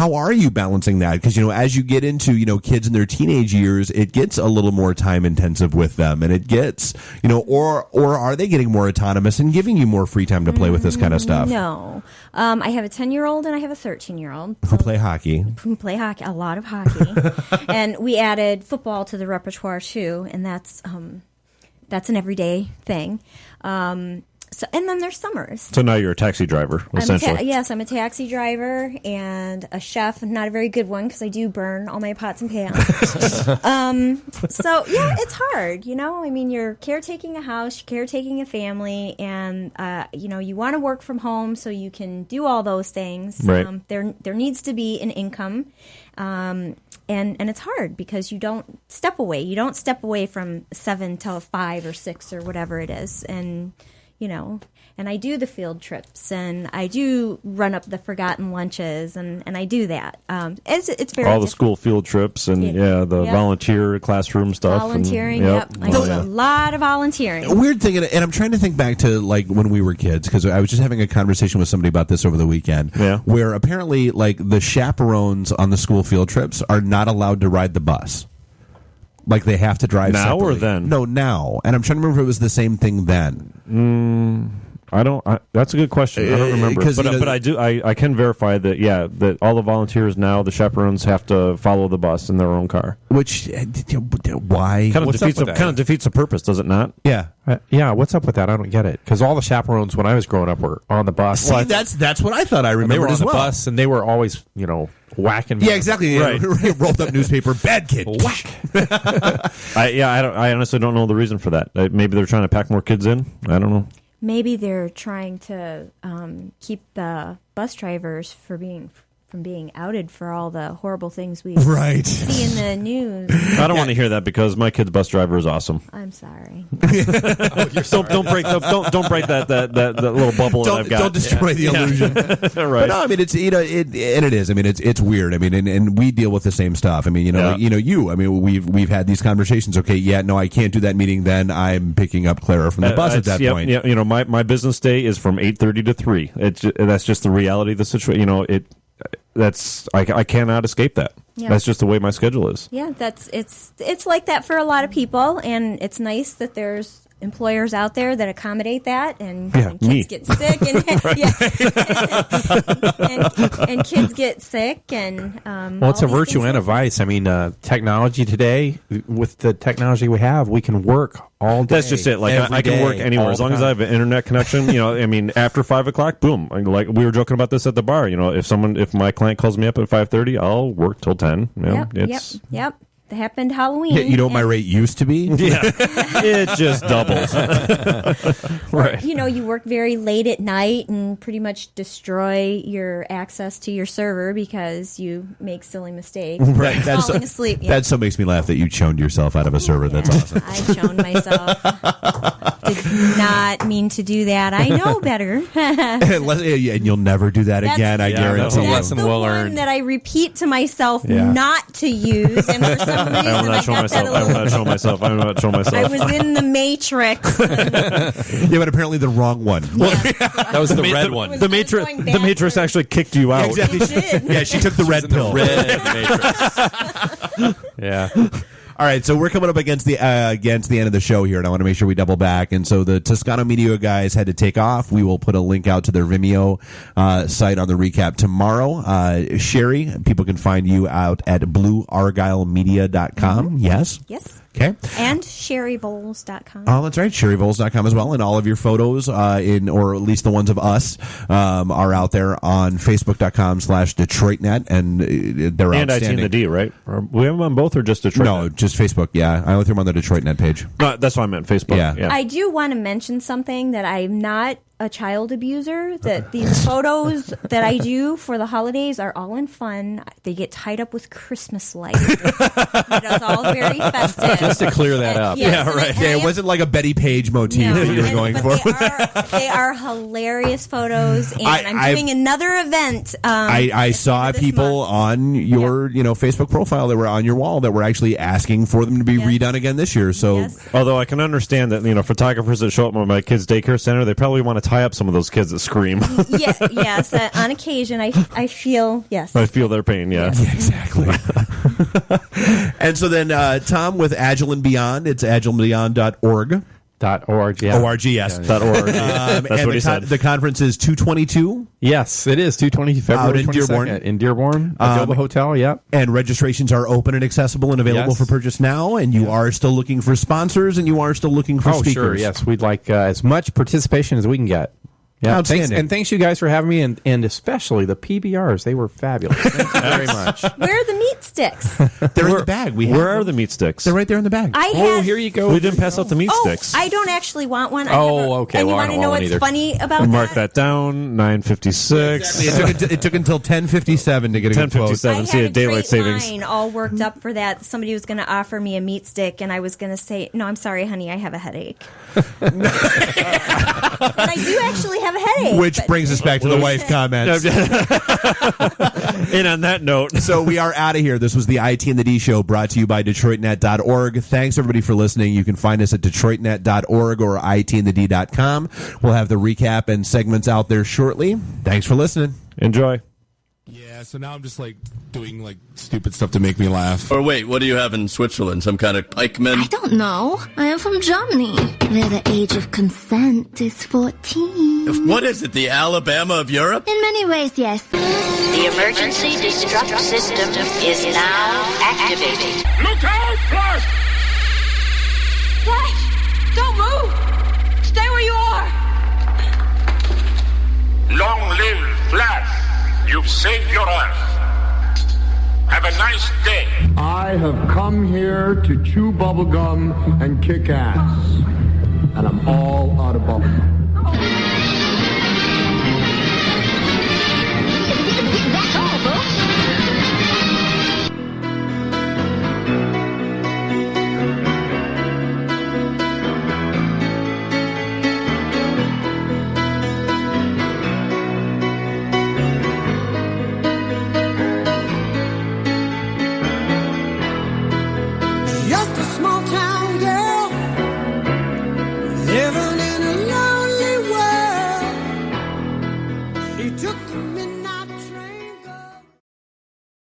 how are you balancing that? Because, as you get into, kids in their teenage years, it gets a little more time intensive with them, and it gets, or are they getting more autonomous and giving you more free time to play with this kind of stuff? No. I have a 10-year-old and I have a 13-year-old. Who play hockey. Who play hockey, a lot of hockey. And we added football to the repertoire too, and that's an everyday thing. And then there's summers. So now you're a taxi driver, essentially. Yes, I'm a taxi driver and a chef. Not a very good one because I do burn all my pots and pans. So, yeah, it's hard, I mean, you're caretaking a house, you're caretaking a family, and, you want to work from home so you can do all those things. Right. There needs to be an income. And it's hard because you don't step away. You don't step away from 7 till 5 or 6 or whatever it is. And and I do the field trips, and I do run up the forgotten lunches, and I do that. It's very all the school field trips and volunteer classroom stuff. Volunteering, I do a lot of volunteering. A weird thing, and I'm trying to think back to like when we were kids, because I was just having a conversation with somebody about this over the weekend, where apparently like the chaperones on the school field trips are not allowed to ride the bus. Like they have to drive now separately. Or then? No, now. And I'm trying to remember if it was the same thing then. I don't. That's a good question. I don't remember. But I do. I can verify that. Yeah, that all the volunteers now, the chaperones have to follow the bus in their own car. Which why? Kind of defeats the purpose, does it not? Yeah. Yeah. What's up with that? I don't get it. Because all the chaperones when I was growing up were on the bus. See, that's what I thought I remembered they were on as the well. bus, and they were always whacking me. Yeah, exactly. Right. Rolled up newspaper, bad kid. Whack. I honestly don't know the reason for that. Maybe they're trying to pack more kids in. I don't know. Maybe they're trying to keep the bus drivers from being outed for all the horrible things we see in the news. I don't want to hear that because my kid's bus driver is awesome. I'm sorry. Don't break that little bubble that I've got. Don't destroy the illusion. Right. But no, I mean it's and it is. I mean it's weird. I mean and we deal with the same stuff. I mean I mean we've had these conversations. Okay, no, I can't do that meeting. Then I'm picking up Clara from the bus at that point. Yeah, my business day is from 8:30 to 3. That's just the reality of the situation. I cannot escape that. Yeah. That's just the way my schedule is. Yeah, it's like that for a lot of people, and it's nice that there's employers out there that accommodate that, and kids get sick, and kids get sick, and it's a virtue and a vice. I mean, technology today, with the technology we have, we can work all day. That's just it. Like I can work anywhere as long as I have an internet connection. I mean, after 5 o'clock, boom. Like we were joking about this at the bar. If my client calls me up at 5:30, I'll work till 10. Yep. That happened Halloween. Yeah, you know what my rate used to be? Yeah. It just doubles. Right. You work very late at night and pretty much destroy your access to your server because you make silly mistakes. Right. Falling asleep. Yeah. That so makes me laugh that you choned yourself out of a server. That's awesome. I choned myself. Did not mean to do that. I know better. And you'll never do that again, I guarantee. That's a lesson well learned. That I repeat to myself not to use, and for some reason I will not show myself. I was in the Matrix. Yeah, but apparently the wrong one. That was the red one. The Matrix actually kicked you out. Yeah, exactly. Yeah, she took the red pill. Matrix. Yeah. All right, so we're coming up against the end of the show here, and I want to make sure we double back. And so the Toscano Media guys had to take off. We will put a link out to their Vimeo site on the recap tomorrow. Sherry, people can find you out at blueargylemedia.com. Mm-hmm. Yes? Yes. Okay. And SherryVolz.com. Oh, that's right. SherryVolz.com as well. And all of your photos, or at least the ones of us, are out there on Facebook.com/DetroitNet. And they're and outstanding. And IT and the D, right? We have them on both or just Detroit? No, just Facebook. Yeah. I only threw them on the DetroitNet page. No, that's what I meant. Facebook. Yeah. I do want to mention something that I'm not a child abuser, that these photos that I do for the holidays are all in fun. They get tied up with Christmas lights. It's all very festive. Just to clear that up. Yes, It wasn't like a Betty Page motif that you were going for. They are hilarious photos, and I'm doing another event. I saw people on your Facebook profile that were on your wall that were actually asking for them to be redone again this year. So, although I can understand that photographers that show up at my kids' daycare center, they probably want to tie up some of those kids that scream. Yes. On occasion, I feel yes. I feel their pain. Yeah, exactly. And so then, Tom, with Agile and Beyond, it's agileandbeyond.org. .org, yeah. .org, yes. .org. That's what he said. The conference is 222. Yes, it is 220 February 22nd Dearborn. in Dearborn, Adobe Hotel. Yep. And registrations are open and accessible and available for purchase now. And you are still looking for sponsors, and you are still looking for speakers. Sure. Yes, we'd like as much participation as we can get. Yeah, outstanding. Thanks you guys for having me, and especially the PBRs. They were fabulous. Thank you very much. Where are the meat sticks? They're in the bag. Where are the meat sticks? They're right there in the bag. Here you go. We didn't pass out the meat sticks. I don't actually want one. Okay. And you Well, I want to don't know want what's one either. funny about Mark that down. 9:56. It took until 10:57 to get a good quote. 10:57. I See had a a daylight great savings. line all worked up for that. Somebody was going to offer me a meat stick, and I was going to say, "No, I'm sorry, honey, I have a headache." And I do actually have a headache. Which brings us back to the wife comments. And on that note, So we are out of here. This was the IT and the D show, brought to you by DetroitNet.org. Thanks everybody for listening. You can find us at DetroitNet.org or itandthed.com. We'll have the recap and segments out there shortly. Thanks for listening. enjoy. Yeah, so now I'm just doing stupid stuff to make me laugh. Or wait, what do you have in Switzerland? Some kind of pikeman? I don't know. I am from Germany, where the age of consent is 14. What is it, the Alabama of Europe? In many ways, yes. The emergency destruct system is now activated. Look out, Flash! Flash! Don't move! Stay where you are! Long live Flash! You've saved your Earth. Have a nice day. I have come here to chew bubblegum and kick ass. And I'm all out of bubblegum.